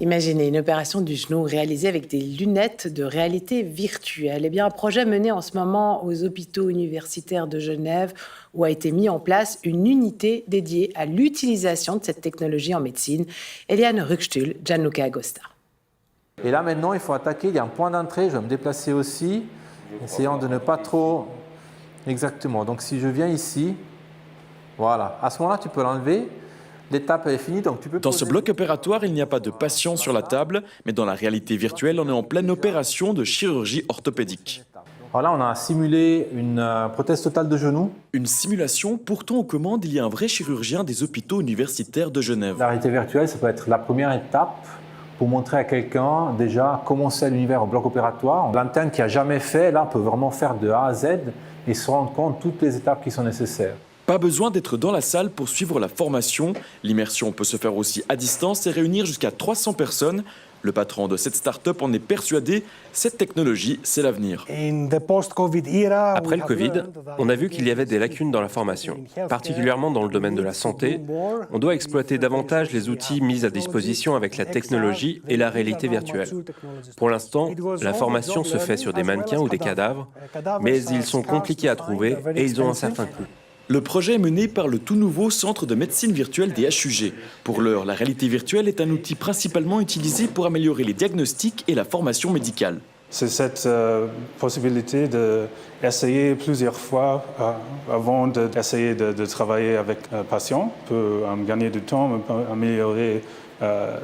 Imaginez une opération du genou réalisée avec des lunettes de réalité virtuelle. Eh bien, un projet mené en ce moment aux hôpitaux universitaires de Genève où a été mis en place une unité dédiée à l'utilisation de cette technologie en médecine. Eliane Ruckstuhl, Gianluca Agosta. Et là maintenant, il faut attaquer, il y a un point d'entrée, je vais me déplacer aussi, essayant de ne pas trop... Exactement, donc si je viens ici, voilà, à ce moment-là tu peux l'enlever. L'étape est finie, donc tu peux... Dans ce bloc opératoire, il n'y a pas de patient sur la table, mais dans la réalité virtuelle, on est en pleine opération de chirurgie orthopédique. Alors là, on a simulé une prothèse totale de genou. Une simulation, pourtant aux commandes, il y a un vrai chirurgien des hôpitaux universitaires de Genève. La réalité virtuelle, ça peut être la première étape pour montrer à quelqu'un déjà comment c'est l'univers au bloc opératoire. L'interne qui n'a jamais fait, là, peut vraiment faire de A à Z et se rendre compte de toutes les étapes qui sont nécessaires. Pas besoin d'être dans la salle pour suivre la formation. L'immersion peut se faire aussi à distance et réunir jusqu'à 300 personnes. Le patron de cette start-up en est persuadé, cette technologie, c'est l'avenir. Après le Covid, on a vu qu'il y avait des lacunes dans la formation, particulièrement dans le domaine de la santé. On doit exploiter davantage les outils mis à disposition avec la technologie et la réalité virtuelle. Pour l'instant, la formation se fait sur des mannequins ou des cadavres, mais ils sont compliqués à trouver et ils ont un certain coût. Le projet est mené par le tout nouveau Centre de médecine virtuelle des HUG. Pour l'heure, la réalité virtuelle est un outil principalement utilisé pour améliorer les diagnostics et la formation médicale. C'est cette possibilité d'essayer plusieurs fois avant d'essayer de travailler avec un patient peut gagner du temps, améliorer la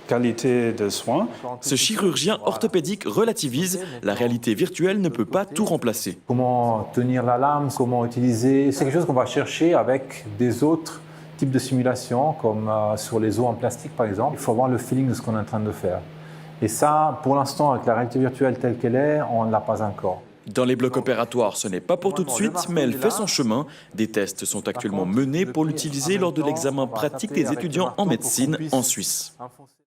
qualité de soins. Ce chirurgien orthopédique relativise, la réalité virtuelle ne peut pas tout remplacer. Comment tenir la lame, comment utiliser, c'est quelque chose qu'on va chercher avec des autres types de simulations, comme sur les os en plastique par exemple. Il faut avoir le feeling de ce qu'on est en train de faire. Et ça, pour l'instant, avec la réalité virtuelle telle qu'elle est, on ne l'a pas encore. Dans les blocs opératoires, ce n'est pas pour tout de suite, mais elle fait son chemin. Des tests sont actuellement menés pour l'utiliser lors de l'examen pratique des étudiants en médecine en Suisse.